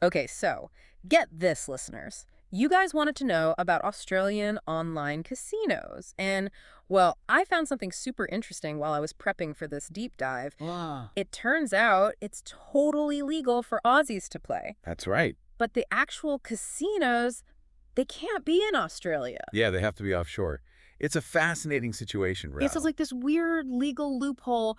Okay, so get this, listeners. You guys wanted to know about Australian online casinos. And, well, I found something super interesting while I was prepping for this deep dive. Ah, It turns out it's totally legal for Aussies to play. that's right. But the actual casinos, they can't be in Australia. Yeah, they have to be offshore. It's a fascinating situation, Yes, it's Rao. like this weird legal loophole,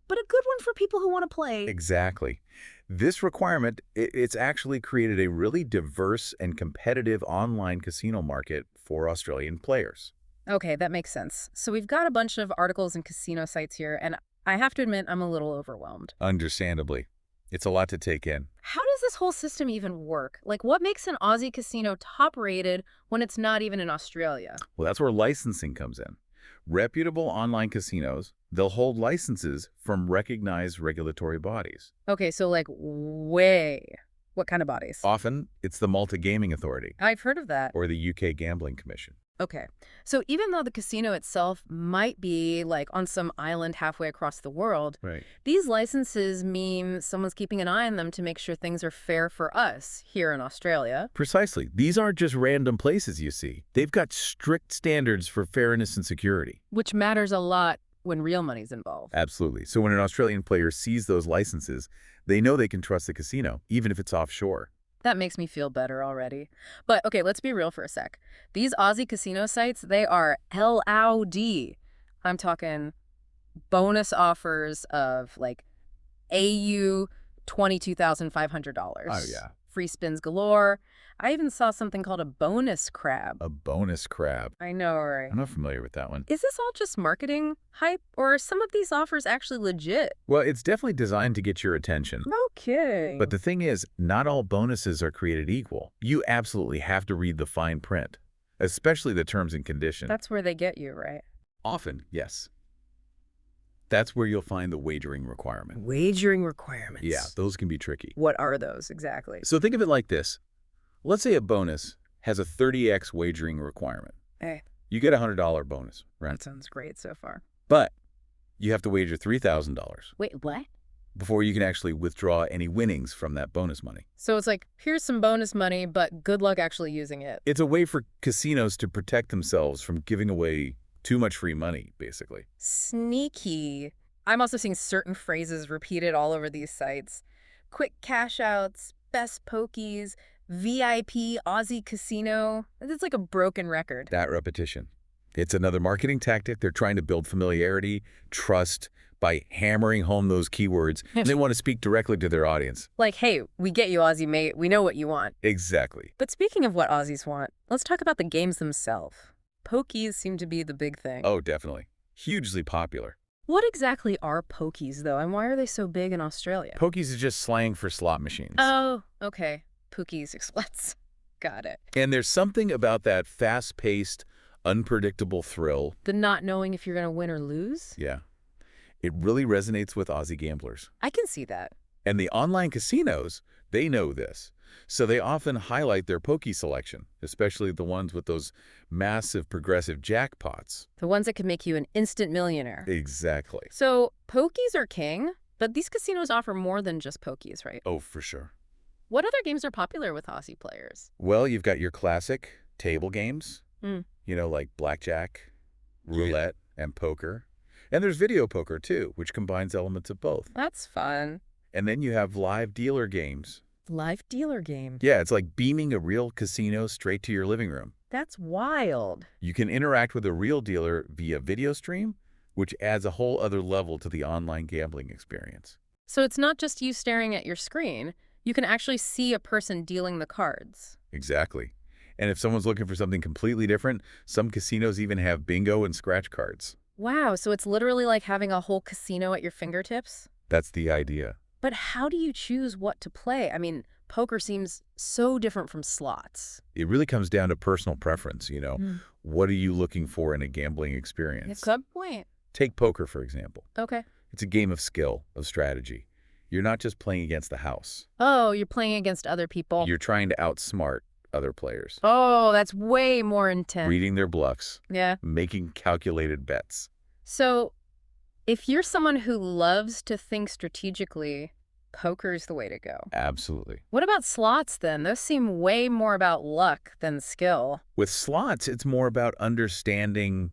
but a good one for people who want to play. Exactly. This requirement, it's actually created a really diverse and competitive online casino market for Australian players. Okay, that makes sense. So we've got a bunch of articles and casino sites here, and I have to admit I'm a little overwhelmed. Understandably. It's a lot to take in. How does this whole system even work? Like, what makes an Aussie casino top rated when it's not even in Australia? Well, that's where licensing comes in. Reputable online casinos, they'll hold licenses from recognized regulatory bodies. Okay, so like, way. What kind of bodies? Often, it's the Malta Gaming Authority I've heard of that. or the UK Gambling Commission. Okay. So even though the casino itself might be like on some island halfway across the world, Right. these licenses mean someone's keeping an eye on them to make sure things are fair for us here in Australia. Precisely. These aren't just random places you see. They've got strict standards for fairness and security. Which matters a lot when real money's involved. Absolutely. So when an Australian player sees those licenses, they know they can trust the casino, even if it's offshore. That makes me feel better already. But okay, let's be real for a sec. These Aussie casino sites, they are LOD. I'm talking bonus offers of like AU Oh, $22,500. yeah. Free spins galore. I even saw something called a bonus crab. A bonus crab. I know, right? I'm not familiar with that one. Is this all just marketing hype, or are some of these offers actually legit? Well, it's definitely designed to get your attention. No kidding. But the thing is, not all bonuses are created equal. You absolutely have to read the fine print, especially the terms and conditions. That's where they get you, right? Often, yes. That's where you'll find the wagering requirement. Wagering requirements. Yeah, those can be tricky. What are those exactly? So think of it like this. Let's say a bonus has a 30x wagering requirement. Hey, You get a $100 bonus, right? that sounds great so far. But you have to wager $3,000 Wait, what? before you can actually withdraw any winnings from that bonus money. So it's like, here's some bonus money, but good luck actually using it. It's a way for casinos to protect themselves from giving away too much free money, basically. Sneaky. I'm also seeing certain phrases repeated all over these sites. Quick cash outs, best pokies, VIP Aussie casino. It's like a broken record. That repetition. It's another marketing tactic. They're trying to build familiarity, trust, by hammering home those keywords. And they want to speak directly to their audience. Like, hey, we get you, Aussie mate. We know what you want. Exactly. But speaking of what Aussies want, let's talk about the games themselves. Pokies seem to be the big thing. Oh, definitely. Hugely popular. What exactly are pokies, though, and why are they so big in Australia? Pokies is just slang for slot machines. Oh, okay. Pookies explains. Got it. And there's something about that fast-paced, unpredictable thrill. The not knowing if you're going to win or lose? Yeah. It really resonates with Aussie gamblers. I can see that. And the online casinos, they know this. So they often highlight their pokey selection, especially the ones with those massive progressive jackpots. The ones that can make you an instant millionaire. Exactly. So, pokies are king, but these casinos offer more than just pokies, right? Oh, for sure. What other games are popular with Aussie players? Well, you've got your classic table games, Hmm. like blackjack, roulette, and poker. And there's video poker, too, which combines elements of both. That's fun. And then you have live dealer games. Live dealer game. Yeah, it's like beaming a real casino straight to your living room. That's wild. You can interact with a real dealer via video stream, which adds a whole other level to the online gambling experience. So it's not just you staring at your screen. You can actually see a person dealing the cards. Exactly. And if someone's looking for something completely different, some casinos even have bingo and scratch cards. Wow, so it's literally like having a whole casino at your fingertips? That's the idea. But how do you choose what to play? I mean, poker seems so different from slots. It really comes down to personal preference, Mm. What are you looking for in a gambling experience? Good point. Take poker, for example. Okay. It's a game of skill, of strategy. You're not just playing against the house. Oh, you're playing against other people. You're trying to outsmart other players, Oh, that's way more intense. reading their bluffs, Yeah. making calculated bets. So, if you're someone who loves to think strategically, Poker's the way to go. Absolutely. What about slots then? Those seem way more about luck than skill. With slots, it's more about understanding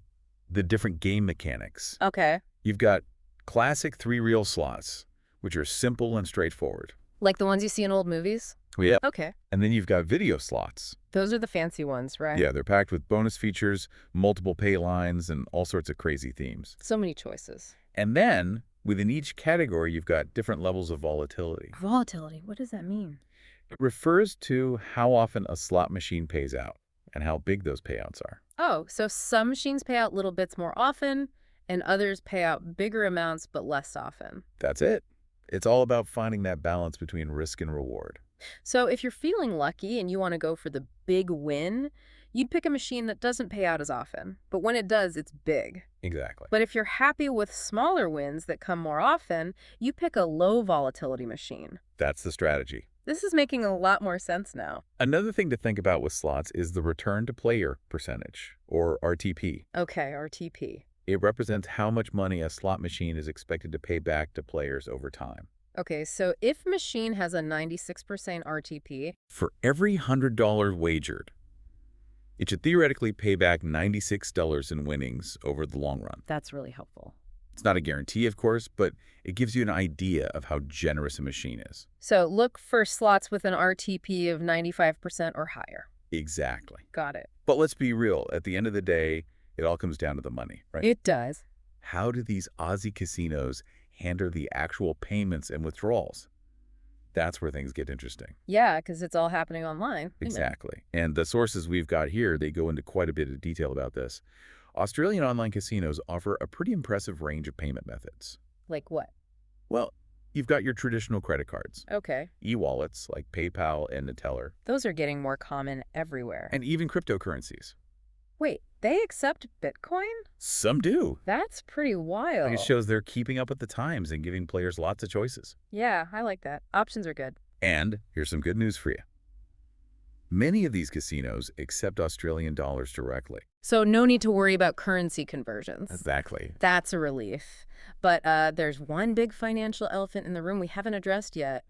the different game mechanics. Okay. You've got classic three-reel slots, which are simple and straightforward. Like the ones you see in old movies? Yep. Okay. And then you've got video slots. Those are the fancy ones, right? Yeah, they're packed with bonus features, multiple pay lines, and all sorts of crazy themes. So many choices. And then, within each category, you've got different levels of volatility. Volatility, what does that mean? It refers to how often a slot machine pays out and how big those payouts are. Oh, so some machines pay out little bits more often, and others pay out bigger amounts but less often. That's it. It's all about finding that balance between risk and reward. So if you're feeling lucky and you want to go for the big win, you'd pick a machine that doesn't pay out as often. But when it does, it's big. Exactly. But if you're happy with smaller wins that come more often, you pick a low volatility machine. That's the strategy. This is making a lot more sense now. Another thing to think about with slots is the return to player percentage, or RTP. Okay, RTP. It represents how much money a slot machine is expected to pay back to players over time. Okay, so if a machine has a 96% RTP, For every $100 wagered, it should theoretically pay back $96 in winnings over the long run. that's really helpful. It's not a guarantee, of course, but it gives you an idea of how generous a machine is. So look for slots with an RTP of 95% or higher. Exactly. Got it. But let's be real. At the end of the day, it all comes down to the money, right? It does. How do these Aussie casinos handle the actual payments and withdrawals? That's where things get interesting. Yeah, because it's all happening online. Exactly. And the sources we've got here, they go into quite a bit of detail about this. Australian online casinos offer a pretty impressive range of payment methods. Like what? Well, you've got your traditional credit cards, Okay. e-wallets like PayPal and Neteller, Those are getting more common everywhere. and even cryptocurrencies. Wait, they accept Bitcoin? Some do. That's pretty wild. It shows they're keeping up with the times and giving players lots of choices. Yeah, I like that. Options are good. And here's some good news for you. Many of these casinos accept Australian dollars directly. So no need to worry about currency conversions. Exactly. That's a relief. But there's one big financial elephant in the room we haven't addressed yet.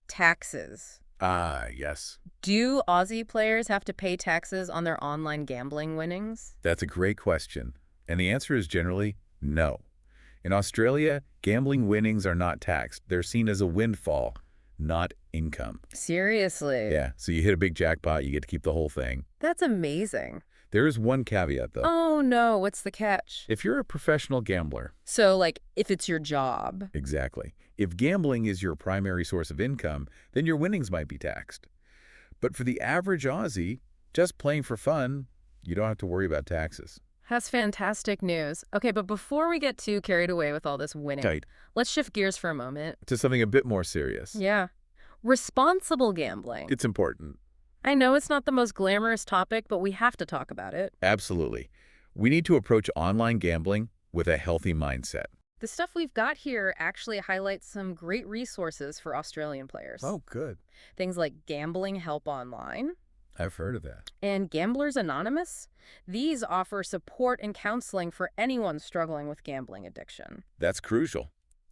Taxes. Ah, yes. Do Aussie players have to pay taxes on their online gambling winnings? That's a great question. And the answer is generally no. In Australia, gambling winnings are not taxed. They're seen as a windfall, not income. Seriously? Yeah, so you hit a big jackpot, you get to keep the whole thing. That's amazing. There is one caveat, though. Oh no, what's the catch? If you're a professional gambler, So, like, if it's your job. exactly. If gambling is your primary source of income, then your winnings might be taxed. But for the average Aussie, just playing for fun, you don't have to worry about taxes. That's fantastic news. Okay, but before we get too carried away with all this winning, Tight. let's shift gears for a moment. To something a bit more serious. Yeah. Responsible gambling. It's important. I know it's not the most glamorous topic, but we have to talk about it. Absolutely. We need to approach online gambling with a healthy mindset. The stuff we've got here actually highlights some great resources for Australian players. Good. Things like Gambling Help Online I've heard of that. and Gamblers Anonymous. These offer support and counseling for anyone struggling with gambling addiction. That's crucial.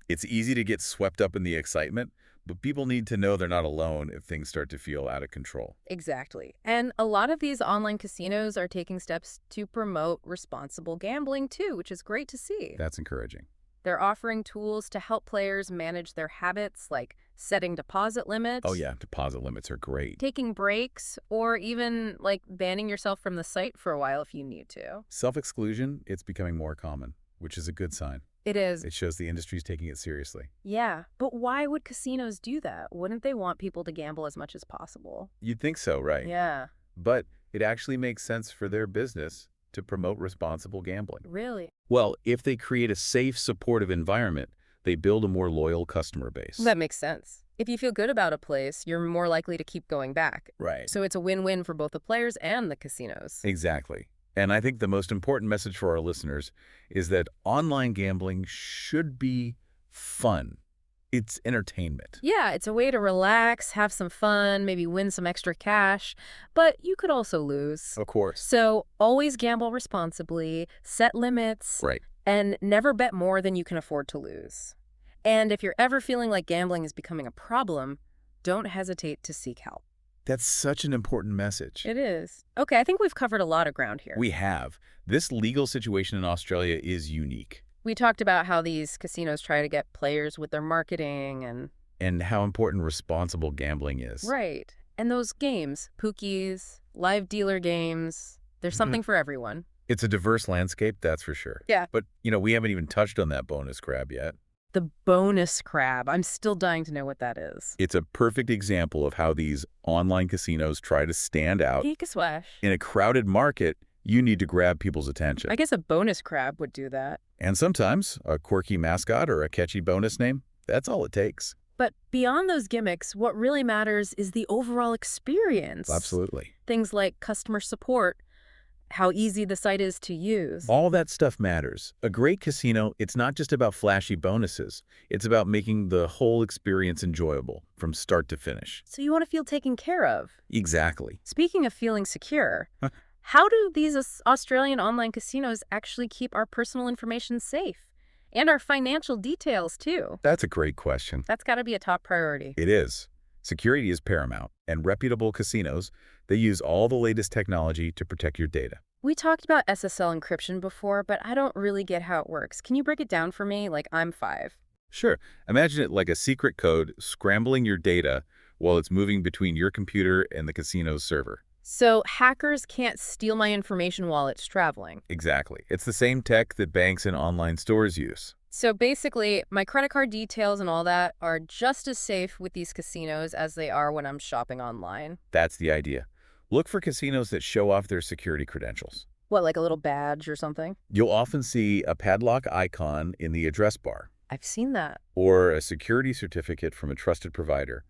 It's easy to get swept up in the excitement, but people need to know they're not alone if things start to feel out of control. Exactly. And a lot of these online casinos are taking steps to promote responsible gambling too, which is great to see. That's encouraging. They're offering tools to help players manage their habits, like setting deposit limits. Oh yeah, deposit limits are great. Taking breaks, or even like banning yourself from the site for a while if you need to. Self-exclusion, it's becoming more common, which is a good sign. It is. It shows the industry's taking it seriously. Yeah, but why would casinos do that? Wouldn't they want people to gamble as much as possible? You'd think so, right? Yeah, But it actually makes sense for their business to promote responsible gambling. really. Well, if they create a safe, supportive environment, they build a more loyal customer base. That makes sense. If you feel good about a place, you're more likely to keep going back. Right. So it's a win-win for both the players and the casinos. Exactly. And I think the most important message for our listeners is that online gambling should be fun. It's entertainment. Yeah, it's a way to relax, have some fun, maybe win some extra cash, but you could also lose. Of course. So always gamble responsibly, set limits, Right. and never bet more than you can afford to lose. And if you're ever feeling like gambling is becoming a problem, don't hesitate to seek help. That's such an important message. It is. Okay, I think we've covered a lot of ground here. We have. This legal situation in Australia is unique. We talked about how these casinos try to get players with their marketing And how important responsible gambling is. Right. And those games, pookies, live dealer games, there's something for everyone. It's a diverse landscape, that's for sure. Yeah. But, we haven't even touched on that bonus crab yet. The bonus crab. I'm still dying to know what that is. It's a perfect example of how these online casinos try to stand out. Peek a swash. In a crowded market, you need to grab people's attention. I guess a bonus crab would do that. And sometimes a quirky mascot or a catchy bonus name, that's all it takes. But beyond those gimmicks, what really matters is the overall experience. Absolutely. Things like customer support, how easy the site is to use. All that stuff matters. A great casino, it's not just about flashy bonuses. It's about making the whole experience enjoyable from start to finish. So you want to feel taken care of. Exactly. Speaking of feeling secure, how do these Australian online casinos actually keep our personal information safe? And our financial details, too. That's a great question. That's got to be a top priority. It is. Security is paramount, and reputable casinos, they use all the latest technology to protect your data. We talked about SSL encryption before, but I don't really get how it works. Can you break it down for me? Like, I'm 5. Sure. Imagine it like a secret code scrambling your data while it's moving between your computer and the casino's server. So hackers can't steal my information while it's traveling. Exactly. It's the same tech that banks and online stores use. So basically, my credit card details and all that are just as safe with these casinos as they are when I'm shopping online. That's the idea. Look for casinos that show off their security credentials. What, like a little badge or something? You'll often see a padlock icon in the address bar, I've seen that. or a security certificate from a trusted provider.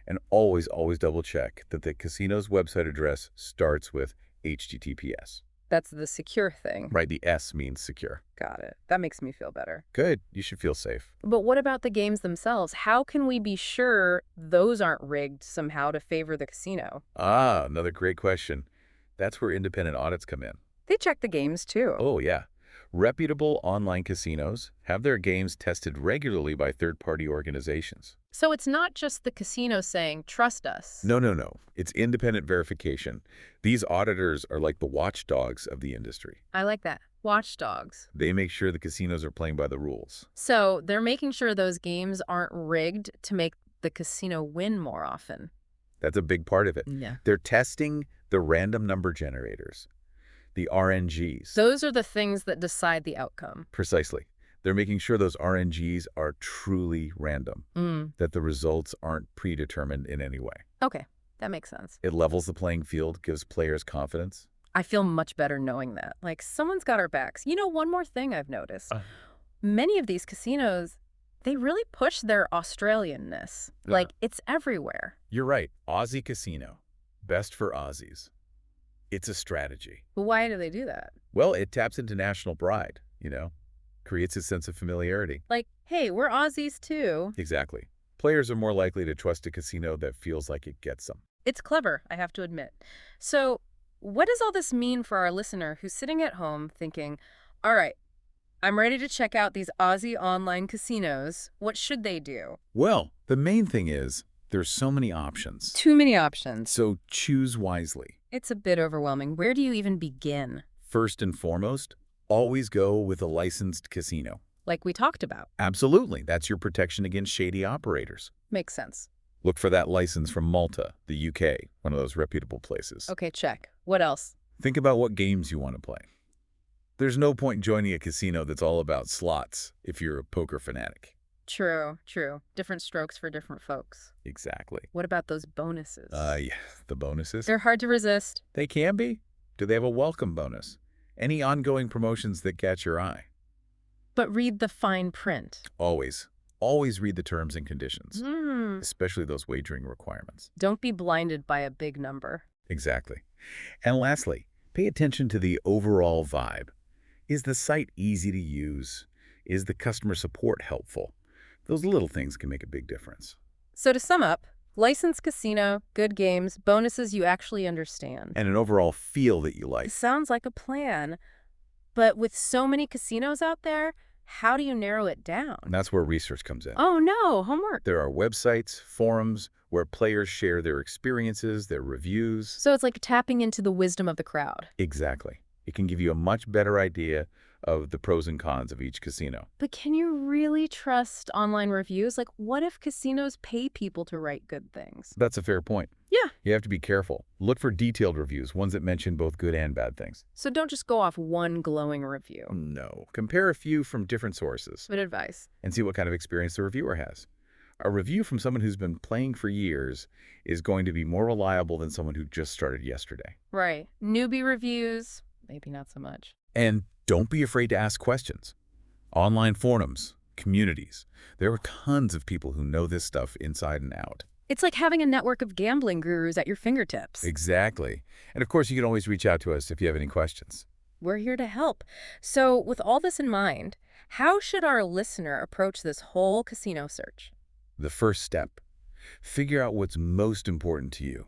And always, always double check that the casino's website address starts with HTTPS. That's the secure thing. Right, the S means secure. Got it. That makes me feel better. Good, you should feel safe. But what about the games themselves? How can we be sure those aren't rigged somehow to favor the casino? Ah, another great question. That's where independent audits come in. They check the games too. Oh, yeah. Reputable online casinos have their games tested regularly by third-party organizations. So it's not just the casino saying, trust us. No, no, no. It's independent verification. These auditors are like the watchdogs of the industry. I like that. Watchdogs. They make sure the casinos are playing by the rules. So they're making sure those games aren't rigged to make the casino win more often. That's a big part of it. Yeah. They're testing the random number generators, the RNGs. Those are the things that decide the outcome. Precisely. They're making sure those RNGs are truly random, that the results aren't predetermined in any way. Okay, that makes sense. It levels the playing field, gives players confidence. I feel much better knowing that. Like, someone's got our backs. You know, one more thing I've noticed. Many of these casinos, they really push their Australianness. Like, it's everywhere. You're right. Aussie Casino. Best for Aussies. It's a strategy. But why do they do that? Well, it taps into national pride, creates a sense of familiarity. Like, hey, we're Aussies too. Exactly. Players are more likely to trust a casino that feels like it gets them. It's clever, I have to admit. So what does all this mean for our listener who's sitting at home thinking, all right, I'm ready to check out these Aussie online casinos. What should they do? Well, the main thing is there's so many options. Too many options. So choose wisely. It's a bit overwhelming. Where do you even begin? First and foremost, always go with a licensed casino. Like we talked about. Absolutely. That's your protection against shady operators. Makes sense. Look for that license from Malta, the UK, one of those reputable places. Okay, check. What else? Think about what games you want to play. There's no point joining a casino that's all about slots if you're a poker fanatic. True, true. Different strokes for different folks. Exactly. What about those bonuses? Yeah, the bonuses? They're hard to resist. They can be. Do they have a welcome bonus? Any ongoing promotions that catch your eye? But read the fine print. Always. Always read the terms and conditions, especially those wagering requirements. Don't be blinded by a big number. Exactly. And lastly, pay attention to the overall vibe. Is the site easy to use? Is the customer support helpful? Those little things can make a big difference. So to sum up, licensed casino, good games, bonuses you actually understand. And an overall feel that you like. It sounds like a plan. But with so many casinos out there, How do you narrow it down? And that's where research comes in. Oh no, homework. There are websites, forums, where players share their experiences, their reviews. So it's like tapping into the wisdom of the crowd. Exactly. It can give you a much better idea of the pros and cons of each casino. But can you really trust online reviews? Like, what if casinos pay people to write good things? That's a fair point. Yeah. You have to be careful. Look for detailed reviews, ones that mention both good and bad things. So don't just go off one glowing review. No. Compare a few from different sources Good advice. and see what kind of experience the reviewer has. A review from someone who's been playing for years is going to be more reliable than someone who just started yesterday. Right. Newbie reviews, maybe not so much. And don't be afraid to ask questions. Online forums, communities, there are tons of people who know this stuff inside and out. It's like having a network of gambling gurus at your fingertips. Exactly. And of course, you can always reach out to us if you have any questions. We're here to help. So with all this in mind, how should our listener approach this whole casino search? The first step, figure out what's most important to you.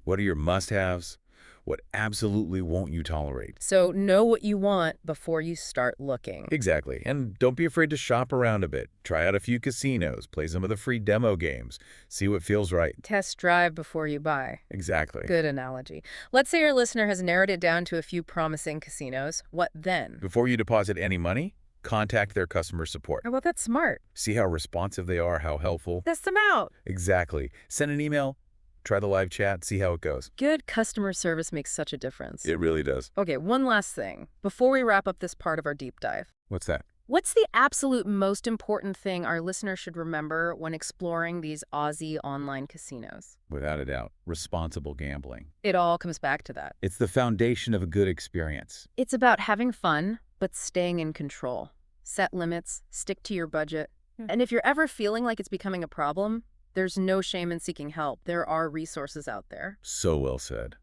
What are your must-haves? What absolutely won't you tolerate? So know what you want before you start looking. Exactly. And don't be afraid to shop around a bit. Try out a few casinos, play some of the free demo games, see what feels right. Test drive before you buy. Exactly. Good analogy. Let's say your listener has narrowed it down to a few promising casinos. What then? Before you deposit any money, contact their customer support. Oh, well, that's smart. See how responsive they are, how helpful. Test them out. Exactly. Send an email, try the live chat, see how it goes. Good customer service makes such a difference. It really does. Okay, one last thing before we wrap up this part of our deep dive. What's that? What's the absolute most important thing our listeners should remember when exploring these Aussie online casinos? Without a doubt, responsible gambling. It all comes back to that. It's the foundation of a good experience. It's about having fun, but staying in control. Set limits, stick to your budget. And if you're ever feeling like it's becoming a problem, there's no shame in seeking help. There are resources out there. So well said.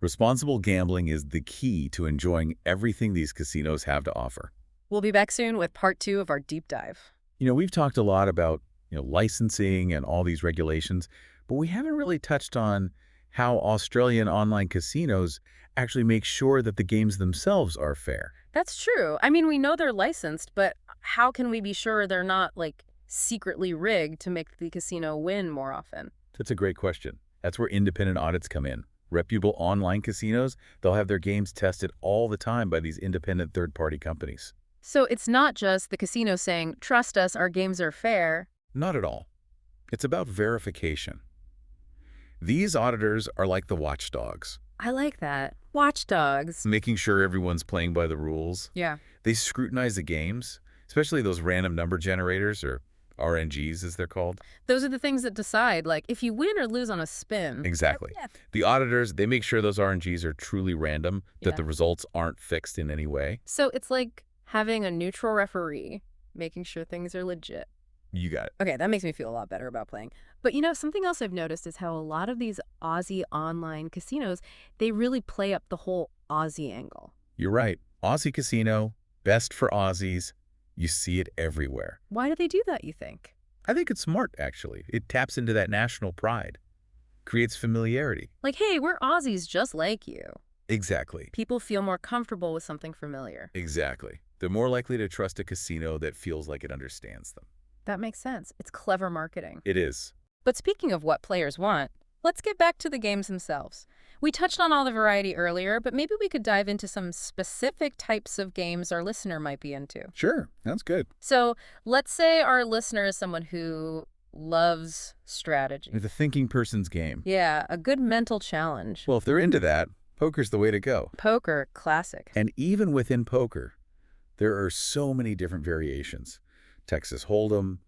Responsible gambling is the key to enjoying everything these casinos have to offer. We'll be back soon with part 2 of our deep dive. We've talked a lot about, licensing and all these regulations, but we haven't really touched on how Australian online casinos actually make sure that the games themselves are fair. That's true. I mean, we know they're licensed, but how can we be sure they're not, secretly rigged to make the casino win more often? That's a great question. That's where independent audits come in. Reputable online casinos, they'll have their games tested all the time by these independent third-party companies. So it's not just the casino saying, trust us, our games are fair. Not at all. It's about verification. These auditors are like the watchdogs, I like that. Watchdogs. making sure everyone's playing by the rules. Yeah. They scrutinize the games, especially those random number generators, or RNGs as they're called. Those are the things that decide, if you win or lose on a spin. Exactly. Yeah. The auditors, they make sure those RNGs are truly random, that Yeah. the results aren't fixed in any way. So it's like having a neutral referee, making sure things are legit. You got it. Okay, that makes me feel a lot better about playing. But something else I've noticed is how a lot of these Aussie online casinos, they really play up the whole Aussie angle. You're right. Aussie Casino, best for Aussies. You see it everywhere. Why do they do that, you think? I think it's smart, actually. It taps into that national pride, creates familiarity. Hey, we're Aussies just like you. Exactly. People feel more comfortable with something familiar. Exactly. They're more likely to trust a casino that feels like it understands them. That makes sense. It's clever marketing. It is. But speaking of what players want, let's get back to the games themselves. We touched on all the variety earlier, but maybe we could dive into some specific types of games our listener might be into. Sure. That's good. So let's say our listener is someone who loves strategy. The thinking person's game. Yeah, a good mental challenge. Well, if they're into that, poker's the way to go. Poker, classic. And even within poker, there are so many different variations. Texas Hold'em,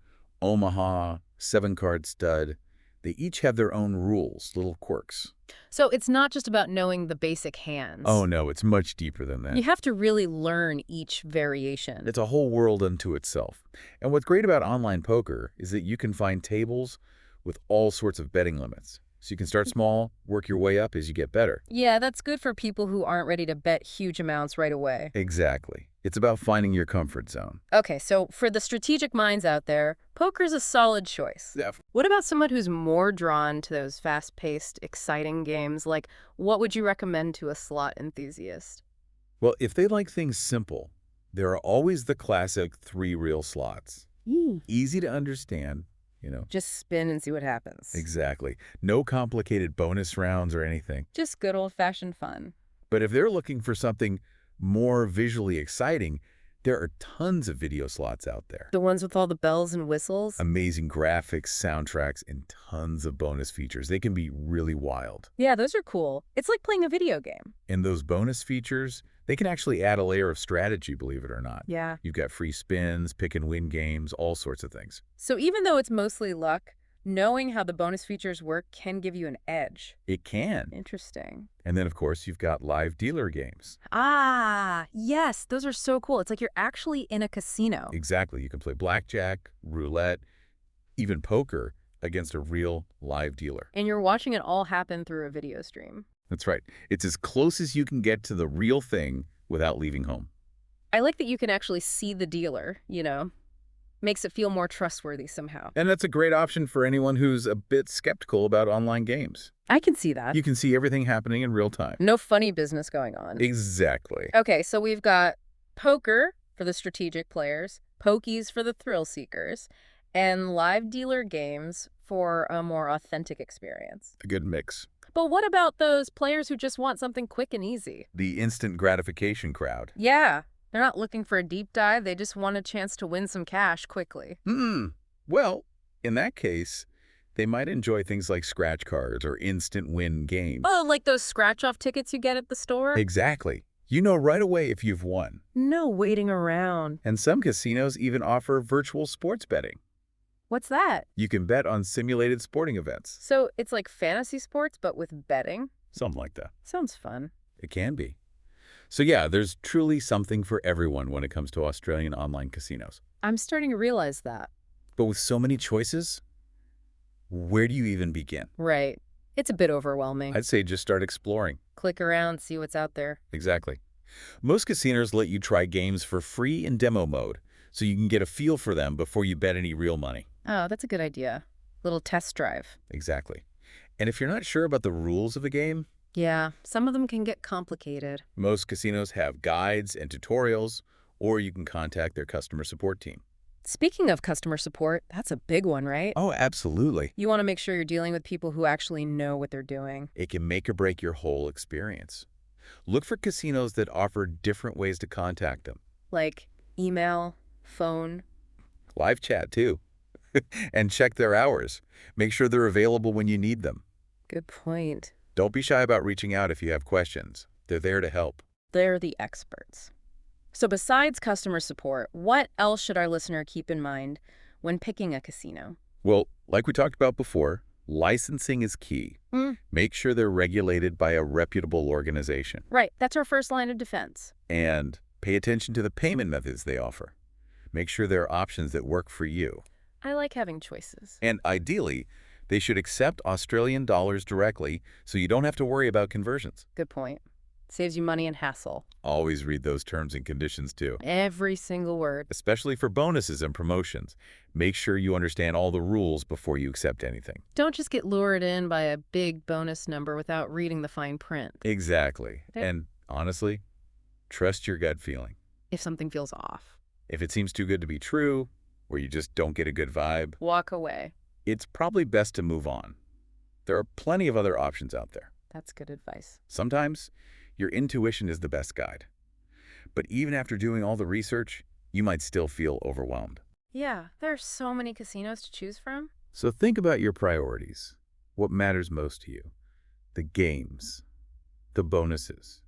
Omaha, 7-card stud. They each have their own rules, little quirks. So it's not just about knowing the basic hands. Oh, no, it's much deeper than that. You have to really learn each variation. It's a whole world unto itself. And what's great about online poker is that you can find tables with all sorts of betting limits. So you can start small, work your way up as you get better. Yeah, that's good for people who aren't ready to bet huge amounts right away. Exactly. It's about finding your comfort zone. Okay, so for the strategic minds out there, poker's a solid choice. Yeah. What about someone who's more drawn to those fast-paced, exciting games? What would you recommend to a slot enthusiast? Well, if they like things simple, There are always the classic 3 real slots. Easy to understand, you know. Just spin and see what happens. Exactly. No complicated bonus rounds or anything. Just good old-fashioned fun. But if they're looking for something more visually exciting, there are tons of video slots out there. The ones with all the bells and whistles? Amazing graphics, soundtracks, and tons of bonus features. They can be really wild. Yeah, those are cool. It's like playing a video game. And those bonus features, they can actually add a layer of strategy, believe it or not. Yeah. You've got free spins, pick and win games, all sorts of things. So even though it's mostly luck, knowing how the bonus features work can give you an edge. It can. Interesting. And then, of course, you've got live dealer games. Ah, yes, those are so cool. It's like you're actually in a casino. Exactly. You can play blackjack, roulette, even poker against a real live dealer. And you're watching it all happen through a video stream. That's right. It's as close as you can get to the real thing without leaving home. I like that you can actually see the dealer, you know. Makes it feel more trustworthy somehow. And that's a great option for anyone who's a bit skeptical about online games. I can see that. You can see everything happening in real time. No funny business going on. Exactly. Okay, so we've got poker for the strategic players, pokies for the thrill seekers, and live dealer games for a more authentic experience. A good mix. But what about those players who just want something quick and easy? The instant gratification crowd. Yeah, they're not looking for a deep dive. They just want a chance to win some cash quickly. Well, in that case, they might enjoy things like scratch cards or instant win games. Oh, like those scratch-off tickets you get at the store? Exactly. You know right away if you've won. No waiting around. And some casinos even offer virtual sports betting. What's that? You can bet on simulated sporting events. So it's like fantasy sports, but with betting? Something like that. Sounds fun. It can be. So yeah, there's truly something for everyone when it comes to Australian online casinos. I'm starting to realize that. But with so many choices, where do you even begin? Right. It's a bit overwhelming. I'd say just start exploring. Click around, see what's out there. Exactly. Most casinos let you try games for free in demo mode, so you can get a feel for them before you bet any real money. Oh, that's a good idea. Little test drive. Exactly. And if you're not sure about the rules of a game, Yeah, some of them can get complicated. most casinos have guides and tutorials, or you can contact their customer support team. Speaking of customer support, that's a big one, right? Oh, absolutely. You want to make sure you're dealing with people who actually know what they're doing. It can make or break your whole experience. Look for casinos that offer different ways to contact them. Like email, phone. Live chat, too. And check their hours. Make sure they're available when you need them. Good point. Don't be shy about reaching out if you have questions. They're there to help. They're the experts. So besides customer support, what else should our listener keep in mind when picking a casino? Well, like we talked about before, licensing is key. Make sure they're regulated by a reputable organization. Right, that's our first line of defense. And pay attention to the payment methods they offer. Make sure there are options that work for you. I like having choices. And ideally, they should accept Australian dollars directly so you don't have to worry about conversions. Good point. Saves you money and hassle. Always read those terms and conditions too, Every single word. especially for bonuses and promotions. Make sure you understand all the rules before you accept anything. Don't just get lured in by a big bonus number without reading the fine print. Exactly. Okay. And honestly, trust your gut feeling. If something feels off, If it seems too good to be true, or you just don't get a good vibe, walk away. it's probably best to move on. There are plenty of other options out there. That's good advice. Sometimes, your intuition is the best guide. But even after doing all the research, you might still feel overwhelmed. Yeah, there are so many casinos to choose from. So think about your priorities. What matters most to you? The games, the bonuses,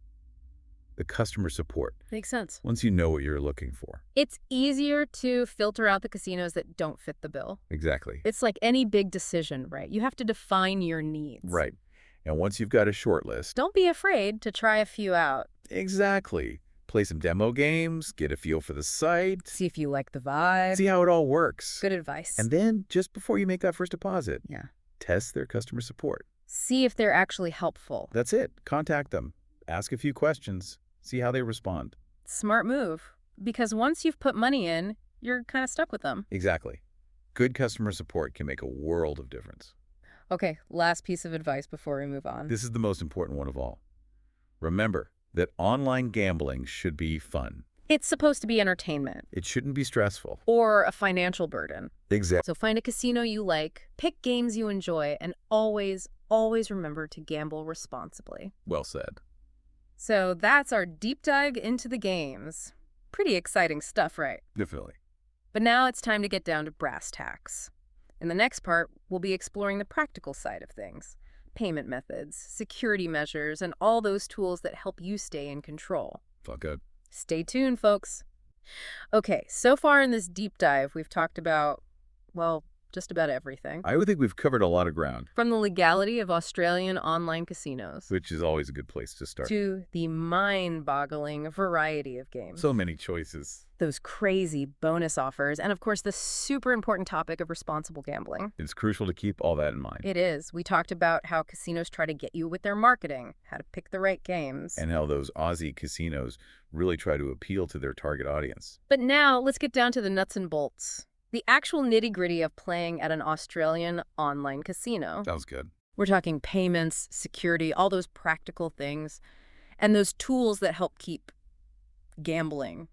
the customer support, Makes sense. once you know what you're looking for. It's easier to filter out the casinos that don't fit the bill. Exactly. It's like any big decision, right? You have to define your needs. Right. And once you've got a short list, Don't be afraid to try a few out. exactly. Play some demo games, get a feel for the site, See if you like the vibe. see how it all works. Good advice. And then, just before you make that first deposit, yeah. test their customer support. See if they're actually helpful. That's it. Contact them. Ask a few questions. See how they respond. Smart move. Because once you've put money in, you're kind of stuck with them. Exactly. Good customer support can make a world of difference. Okay, last piece of advice before we move on. This is the most important one of all. Remember that online gambling should be fun. It's supposed to be entertainment It shouldn't be stressful. or a financial burden. Exactly. So find a casino you like, pick games you enjoy, and always, always remember to gamble responsibly. Well said. So that's our deep dive into the games. Pretty exciting stuff, right? Definitely. But now it's time to get down to brass tacks. In the next part, we'll be exploring the practical side of things. Payment methods, security measures, and all those tools that help you stay in control. Felt good. Stay tuned, folks. Okay, so far in this deep dive, we've talked about, well, just about everything. I would think we've covered a lot of ground, From the legality of Australian online casinos which is always a good place to start. to the mind-boggling variety of games. So many choices. Those crazy bonus offers, and of course the super important topic of responsible gambling. It's crucial to keep all that in mind. It is. We talked about how casinos try to get you with their marketing, how to pick the right games. And how those Aussie casinos really try to appeal to their target audience. But now let's get down to the nuts and bolts. The actual nitty-gritty of playing at an Australian online casino. Sounds good. We're talking payments, security, all those practical things, and those tools that help keep gambling,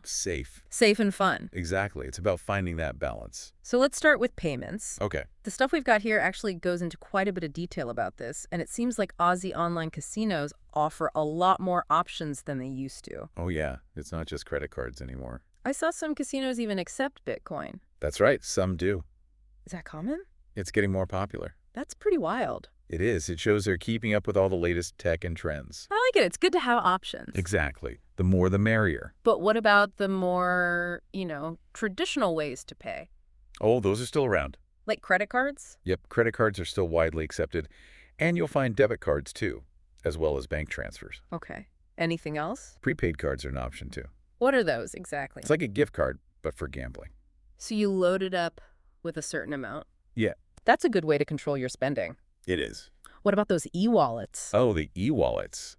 Safe. safe and fun. Exactly. It's about finding that balance. So let's start with payments. Okay. The stuff we've got here actually goes into quite a bit of detail about this, and it seems like Aussie online casinos offer a lot more options than they used to. Oh, yeah. It's not just credit cards anymore. I saw some casinos even accept Bitcoin. That's right. Some do. Is that common? It's getting more popular. That's pretty wild. It is. It shows they're keeping up with all the latest tech and trends. I like it. It's good to have options. Exactly. The more the merrier. But what about the more, traditional ways to pay? Oh, those are still around. Like credit cards? Yep, credit cards are still widely accepted. And you'll find debit cards too, as well as bank transfers. Okay. Anything else? Prepaid cards are an option too. What are those exactly? It's like a gift card, but for gambling. So you load it up with a certain amount? Yeah. That's a good way to control your spending. It is. What about those e-wallets? Oh, the e-wallets.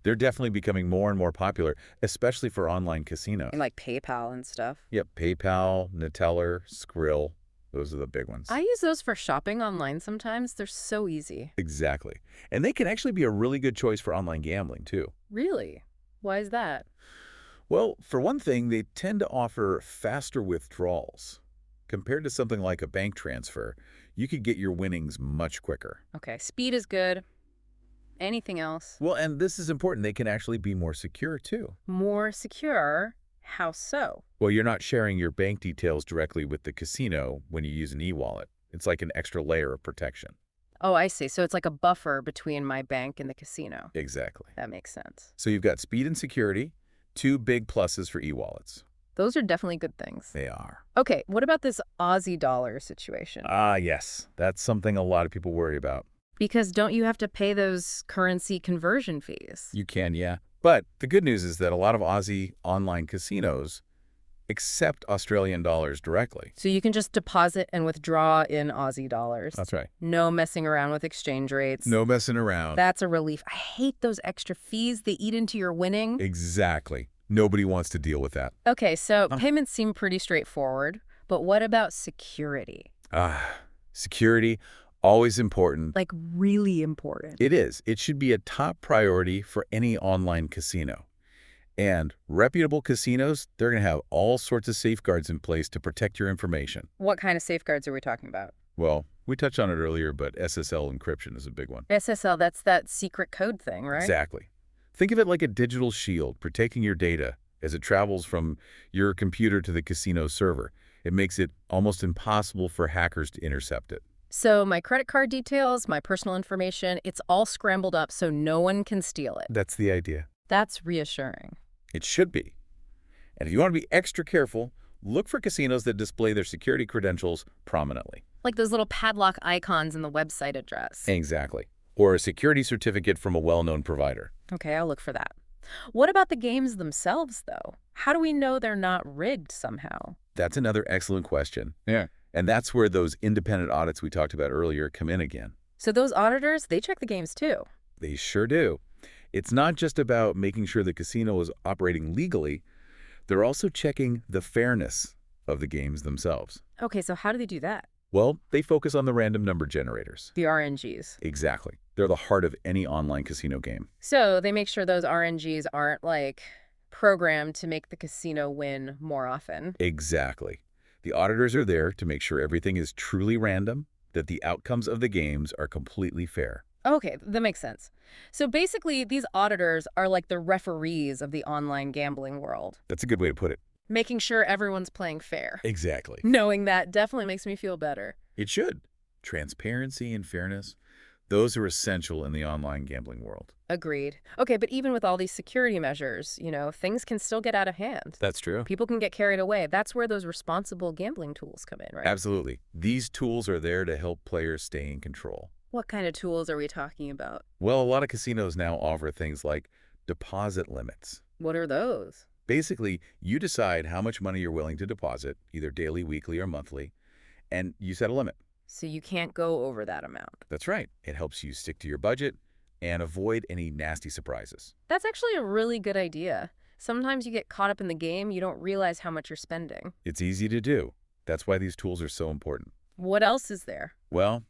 They're definitely becoming more and more popular, especially for online casinos. And like PayPal and stuff? Yep, PayPal, Neteller, Skrill. Those are the big ones. I use those for shopping online sometimes. They're so easy. Exactly. And they can actually be a really good choice for online gambling too. Really? Why is that? Well, for one thing, they tend to offer faster withdrawals. Compared to something like a bank transfer, you could get your winnings much quicker. Okay, speed is good. Anything else? Well, and this is important. They can actually be more secure too. More secure? How so? Well, you're not sharing your bank details directly with the casino when you use an e-wallet. It's like an extra layer of protection. Oh, I see. So it's like a buffer between my bank and the casino. Exactly. That makes sense. So you've got speed and security, two big pluses for e-wallets. Those are definitely good things. They are. Okay, what about this Aussie dollar situation? Ah, yes. That's something a lot of people worry about. Because don't you have to pay those currency conversion fees? You can, yeah. But the good news is that a lot of Aussie online casinos accept Australian dollars directly. So you can just deposit and withdraw in Aussie dollars. That's right. No messing around with exchange rates. No messing around. That's a relief. I hate those extra fees they eat into your winning. Exactly. Nobody wants to deal with that. Okay, so payments seem pretty straightforward, but what about security? Security, always important. Like really important. It is. It should be a top priority for any online casino. And reputable casinos, they're going to have all sorts of safeguards in place to protect your information. What kind of safeguards are we talking about? Well, we touched on it earlier, but SSL encryption is a big one. SSL, that's that secret code thing, right? Exactly. Think of it like a digital shield protecting your data as it travels from your computer to the casino server. It makes it almost impossible for hackers to intercept it. So my credit card details, my personal information, it's all scrambled up so no one can steal it. That's the idea. That's reassuring. It should be. And if you want to be extra careful, look for casinos that display their security credentials prominently. Like those little padlock icons in the website address. Exactly. Or a security certificate from a well-known provider. Okay, I'll look for that. What about the games themselves, though? How do we know they're not rigged somehow? That's another excellent question. Yeah. And that's where those independent audits we talked about earlier come in again. So those auditors, they check the games too. They sure do. It's not just about making sure the casino is operating legally. They're also checking the fairness of the games themselves. Okay, so how do they do that? Well, they focus on the random number generators. The RNGs. Exactly. They're the heart of any online casino game. So they make sure those RNGs aren't like programmed to make the casino win more often. Exactly. The auditors are there to make sure everything is truly random, that the outcomes of the games are completely fair. Okay, that makes sense. So basically, these auditors are like the referees of the online gambling world, That's a good way to put it. making sure everyone's playing fair. Exactly. Knowing that definitely makes me feel better. It should. Transparency and fairness, those are essential in the online gambling world. Agreed. Okay, but even with all these security measures, things can still get out of hand. That's true. People can get carried away. That's where those responsible gambling tools come in, right? Absolutely. These tools are there to help players stay in control. What kind of tools are we talking about? Well, a lot of casinos now offer things like deposit limits. What are those? Basically, you decide how much money you're willing to deposit, either daily, weekly, or monthly, and you set a limit. So you can't go over that amount. That's right. It helps you stick to your budget and avoid any nasty surprises. That's actually a really good idea. Sometimes you get caught up in the game, you don't realize how much you're spending. It's easy to do. That's why these tools are so important. What else is there? Well,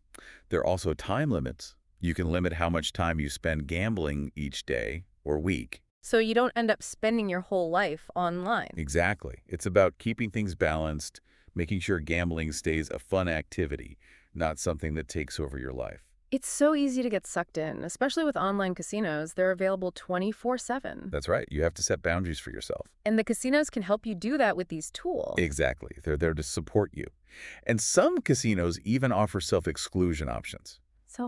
there are also time limits. You can limit how much time you spend gambling each day or week. So you don't end up spending your whole life online. Exactly. It's about keeping things balanced, making sure gambling stays a fun activity, not something that takes over your life. It's so easy to get sucked in, especially with online casinos. They're available 24/7. That's right. You have to set boundaries for yourself. And the casinos can help you do that with these tools. Exactly. They're there to support you. And some casinos even offer self-exclusion options.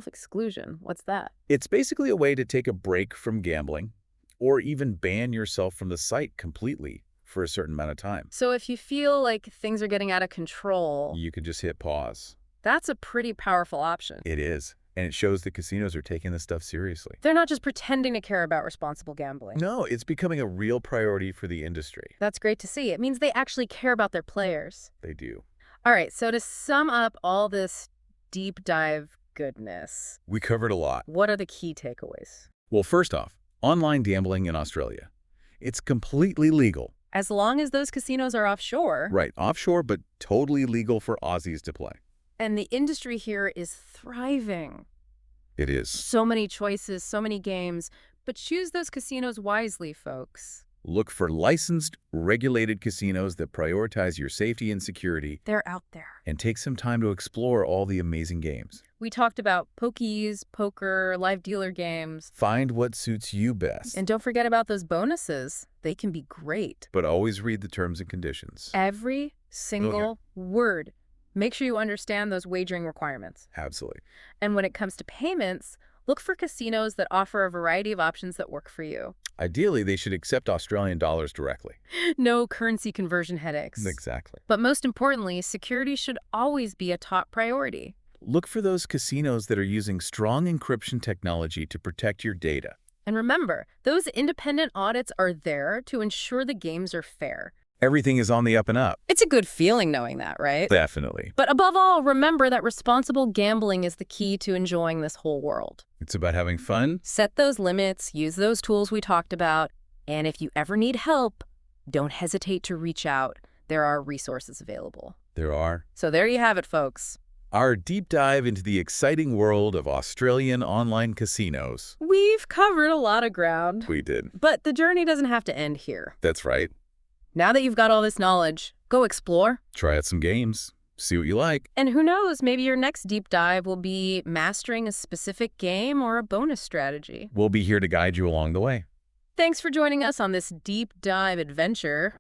Self-exclusion, what's that? It's basically a way to take a break from gambling or even ban yourself from the site completely for a certain amount of time. So if you feel like things are getting out of control, You can just hit pause. that's a pretty powerful option. It is. And it shows that casinos are taking this stuff seriously. They're not just pretending to care about responsible gambling. No, it's becoming a real priority for the industry. That's great to see. It means they actually care about their players. They do. All right, so to sum up all this deep dive goodness, We covered a lot. what are the key takeaways? Well, first off, online gambling in Australia. It's completely legal. As long as those casinos are offshore, Right, offshore, but totally legal for Aussies to play. and the industry here is thriving. It is. So many choices, so many games, but choose those casinos wisely, folks. Look for licensed, regulated casinos that prioritize your safety and security, They're out there. and take some time to explore all the amazing games. We talked about pokies, poker, live dealer games. Find what suits you best, And don't forget about those bonuses. They can be great. but always read the terms and conditions. Every single word. Make sure you understand those wagering requirements. Absolutely. And when it comes to payments, look for casinos that offer a variety of options that work for you. Ideally, they should accept Australian dollars directly. No currency conversion headaches. Exactly. But most importantly, security should always be a top priority. Look for those casinos that are using strong encryption technology to protect your data. And remember, those independent audits are there to ensure the games are fair. Everything is on the up and up. It's a good feeling knowing that, right? Definitely. But above all, remember that responsible gambling is the key to enjoying this whole world. It's about having fun. Set those limits, use those tools we talked about, and if you ever need help, don't hesitate to reach out. There are resources available. There are. So there you have it, folks. Our deep dive into the exciting world of Australian online casinos. We've covered a lot of ground, We did. but the journey doesn't have to end here. That's right. Now that you've got all this knowledge, go explore. Try out some games. See what you like. And who knows, maybe your next deep dive will be mastering a specific game or a bonus strategy. We'll be here to guide you along the way. Thanks for joining us on this deep dive adventure.